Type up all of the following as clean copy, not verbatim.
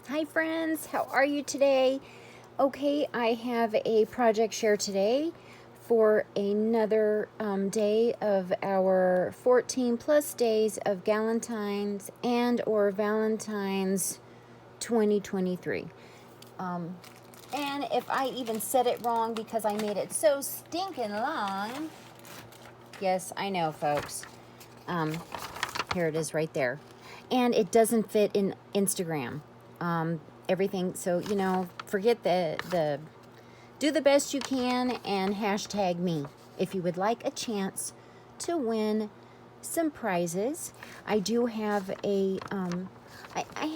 Hi friends, how are you today? Okay, I have a project share today for another day of our 14 plus days of Galentine's and or Valentine's 2023. And if I even said it wrong because I made it so stinking long, yes, I know folks. Here it is right there. And it doesn't fit in Instagram. Everything, so, forget the do the best you can and hashtag me if you would like a chance to win some prizes. I do have I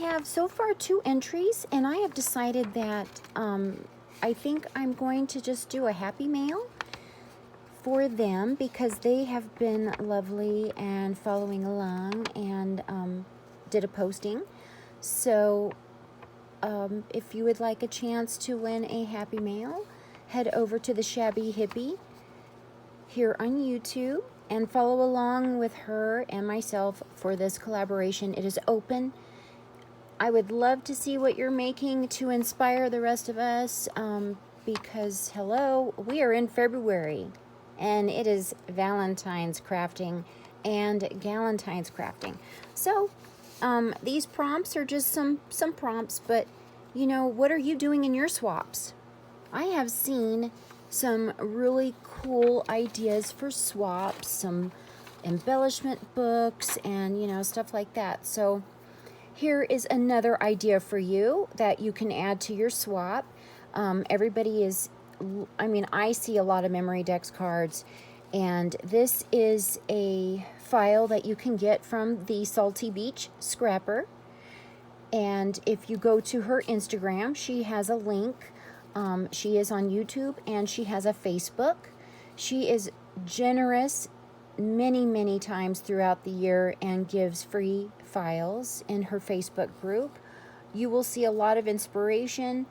have so far 2 entries, and I have decided that I think I'm going to just do a happy mail for them because they have been lovely and following along and did a posting. So if you would like a chance to win a happy mail, head over to the Shabby Hippie here on YouTube and follow along with her and myself for this collaboration. It is open. I would love to see what you're making to inspire the rest of us because, hello, we are in February and it is Valentine's crafting and Galentine's crafting. So these prompts are just some prompts, but what are you doing in your swaps? I have seen some really cool ideas for swaps, some embellishment books and stuff like that. So here is another idea for you that you can add to your swap. Everybody is, I see a lot of memory dex cards, and this is a file that you can get from the Salty Beach Scrapper. And if you go to her Instagram, she has a link. She is on YouTube and she has a Facebook. She is generous many times throughout the year and gives free files in her Facebook group. You will see a lot of inspiration.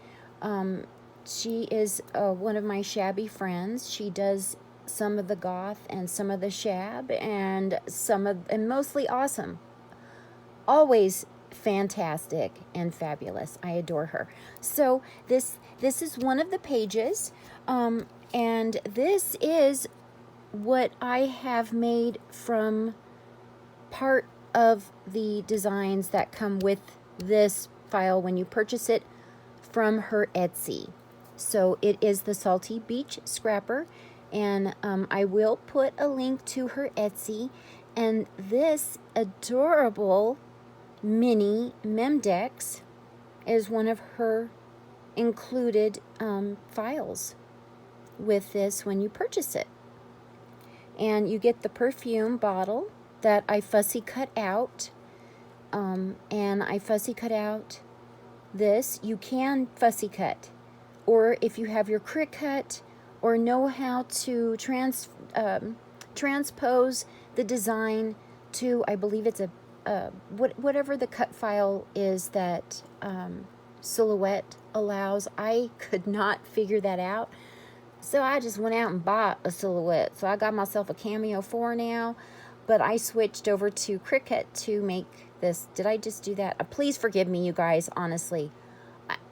She is one of my shabby friends. She does some of the goth and some of the shab and mostly awesome. Always fantastic and fabulous. I adore her. So this is one of the pages, and this is what I have made from part of the designs that come with this file when you purchase it from her Etsy. So it is the Salty Beach Scrapper, and I will put a link to her Etsy. And this adorable mini memdex is one of her included files with this when you purchase it. And you get the perfume bottle that I fussy cut out, and I fussy cut out this. You can fussy cut, or if you have your Cricut or know how to transpose the design to, I believe it's whatever the cut file is that Silhouette allows. I could not figure that out, so I just went out and bought a Silhouette. So I got myself a Cameo 4 now, but I switched over to Cricut to make this. Did I just do that? Please forgive me, you guys. Honestly,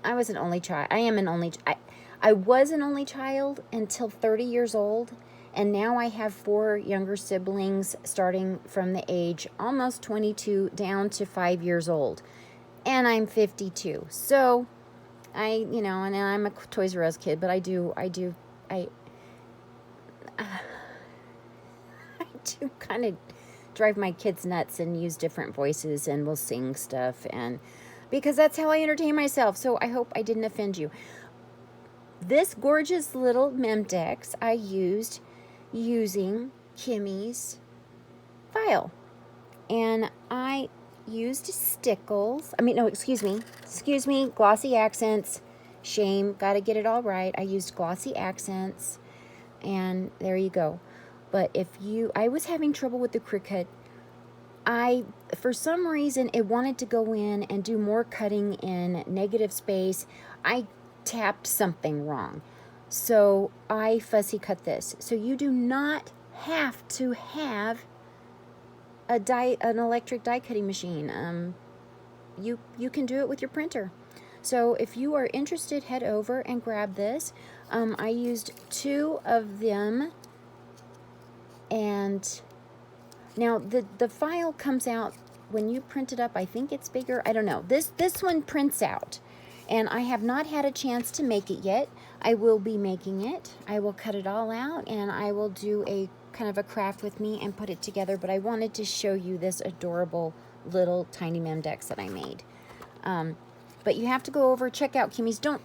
I was an only child. I was an only child until 30 years old. And now I have 4 younger siblings starting from the age almost 22 down to 5 years old. And I'm 52. So and I'm a Toys R Us kid, but I do kind of drive my kids nuts and use different voices and will sing stuff, and because that's how I entertain myself. So I hope I didn't offend you. This gorgeous little memdex I used using Kimmy's file, and I used stickles. Excuse me, glossy accents. Shame, gotta get it all right. I used glossy accents, and there you go. But I was having trouble with the Cricut. For some reason, it wanted to go in and do more cutting in negative space. I tapped something wrong. So I fussy cut this. So you do not have to have an electric die cutting machine. You can do it with your printer. So if you are interested, head over and grab this. I used 2 of them, and now the file comes out when you print it up. I think it's bigger. I don't know. This one prints out, and I have not had a chance to make it yet. I will be making it. I will cut it all out, and I will do a kind of a craft with me and put it together. But I wanted to show you this adorable little tiny memdex that I made. But you have to go over, check out Kimmy's. Don't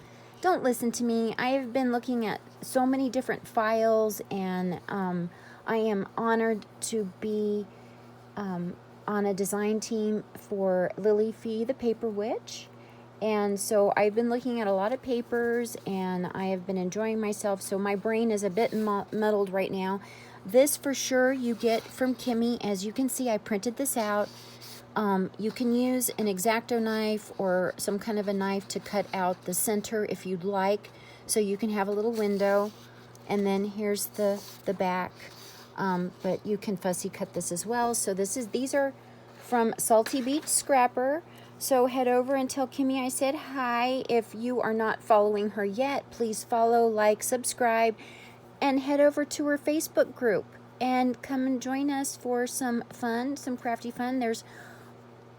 listen to me. I have been looking at so many different files, and I am honored to be on a design team for Lily Fee, the Paper Witch. And so I've been looking at a lot of papers, and I have been enjoying myself. So my brain is a bit muddled right now. This for sure you get from Kimmy. As you can see, I printed this out. You can use an X-Acto knife or some kind of a knife to cut out the center if you'd like, so you can have a little window. And then here's the back, but you can fussy cut this as well. So these are from Salty Beach Scrapper. So head over and tell Kimmy I said hi. If you are not following her yet, please follow, like, subscribe, and head over to her Facebook group and come and join us for some fun, some crafty fun. There's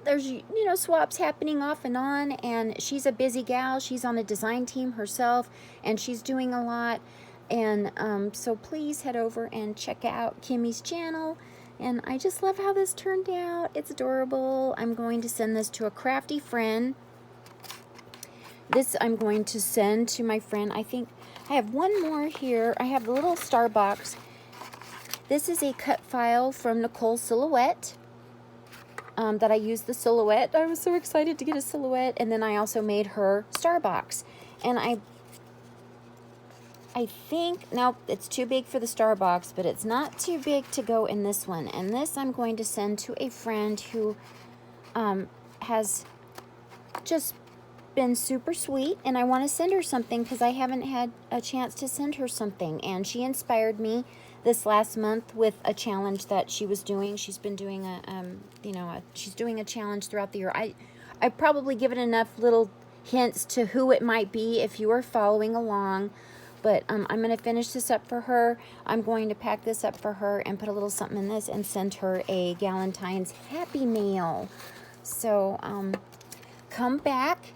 you know, swaps happening off and on, and she's a busy gal. She's on a design team herself, and she's doing a lot. And so please head over and check out Kimmy's channel. And I just love how this turned out. It's adorable. I'm going to send this to a crafty friend. This I'm going to send to my friend. I think I have one more here. I have the little star box. This is a cut file from Nicole Silhouette. That I used the silhouette. I was so excited to get a silhouette. And then I also made her star box. And I think, now it's too big for the star box, but it's not too big to go in this one. And this I'm going to send to a friend who has just been super sweet, and I want to send her something because I haven't had a chance to send her something. And she inspired me this last month with a challenge that she was doing. She's been doing she's doing a challenge throughout the year. I've probably given enough little hints to who it might be if you are following along. But I'm going to finish this up for her. I'm going to pack this up for her and put a little something in this and send her a Galentine's Happy Mail. So come back.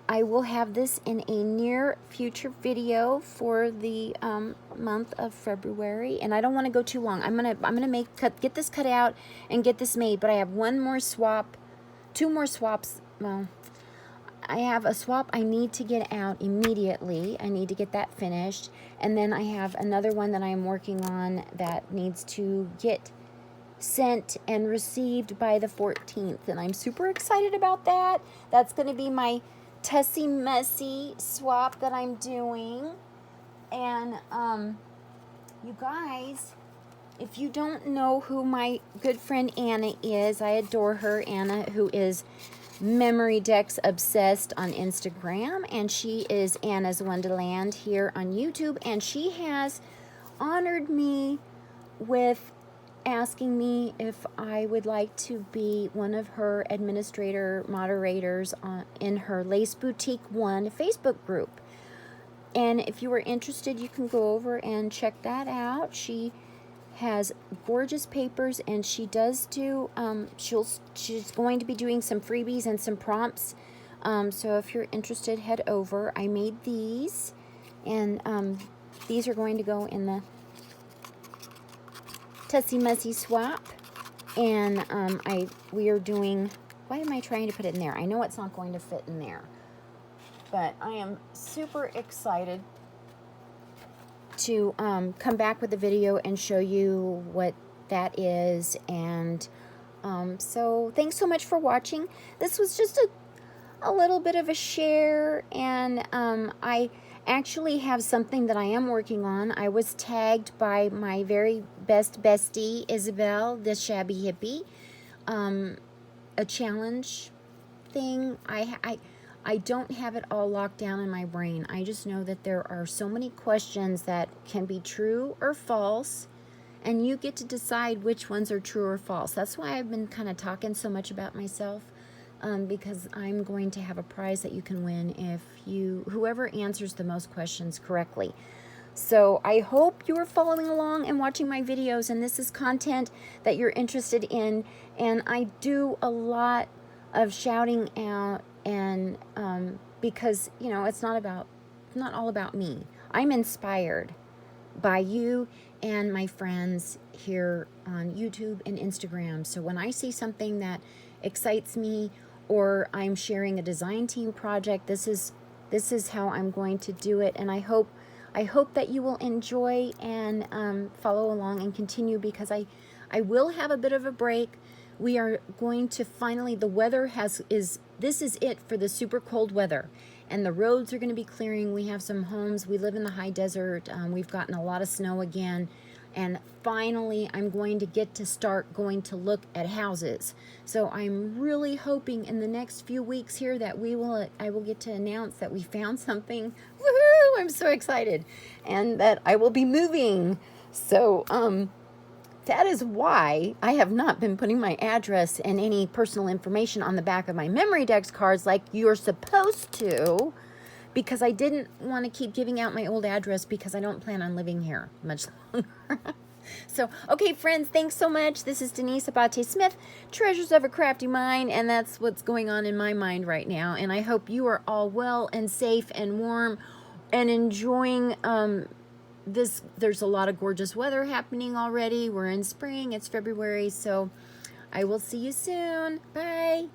I will have this in a near future video for the month of February, and I don't want to go too long. I'm gonna get this cut out and get this made. But I have one more swap, 2 more swaps. Well, I have a swap I need to get out immediately. I need to get that finished, and then I have another one that I am working on that needs to get sent and received by the 14th, and I'm super excited about that. That's going to be my Tussy Mussy swap that I'm doing. And you guys, if you don't know who my good friend Anna is, I adore her. Anna, who is memdex obsessed on Instagram, and she is Anna's Wonderland here on YouTube, and she has honored me with asking me if I would like to be one of her administrator moderators in her Lace Boutique 1 Facebook group. And if you are interested, you can go over and check that out. She has gorgeous papers, and she does do she's going to be doing some freebies and some prompts. So if you're interested, head over. I made these, and these are going to go in the Tussy Mussy swap. And we are doing, why am I trying to put it in there? I know it's not going to fit in there, but I am super excited to come back with a video and show you what that is. And so thanks so much for watching. This was just a little bit of a share, and I actually have something that I am working on. I was tagged by my very best bestie, Isabel, the Shabby Hippie, a challenge thing. I don't have it all locked down in my brain. I just know that there are so many questions that can be true or false, and you get to decide which ones are true or false. That's why I've been kind of talking so much about myself, because I'm going to have a prize that you can win if whoever answers the most questions correctly. So I hope you are following along and watching my videos, and this is content that you're interested in. And I do a lot of shouting out, and because, you know, it's not all about me. I'm inspired by you and my friends here on YouTube and Instagram. So when I see something that excites me, or I'm sharing a design team project, this is how I'm going to do it. And I hope that you will enjoy and follow along and continue, because I will have a bit of a break. We are going to finally, the weather this is it for the super cold weather, and the roads are going to be clearing. We have some homes. We live in the high desert. We've gotten a lot of snow again. And finally, I'm going to get to start going to look at houses. So I'm really hoping in the next few weeks here that I will get to announce that we found something. Woohoo! I'm so excited. And that I will be moving. So that is why I have not been putting my address and any personal information on the back of my memdex cards like you're supposed to, because I didn't want to keep giving out my old address, because I don't plan on living here much longer. So, okay, friends, thanks so much. This is Denise Abate Smith, Treasures of a Crafty Mind, and that's what's going on in my mind right now. And I hope you are all well and safe and warm and enjoying this. There's a lot of gorgeous weather happening already. We're in spring. It's February, so I will see you soon. Bye.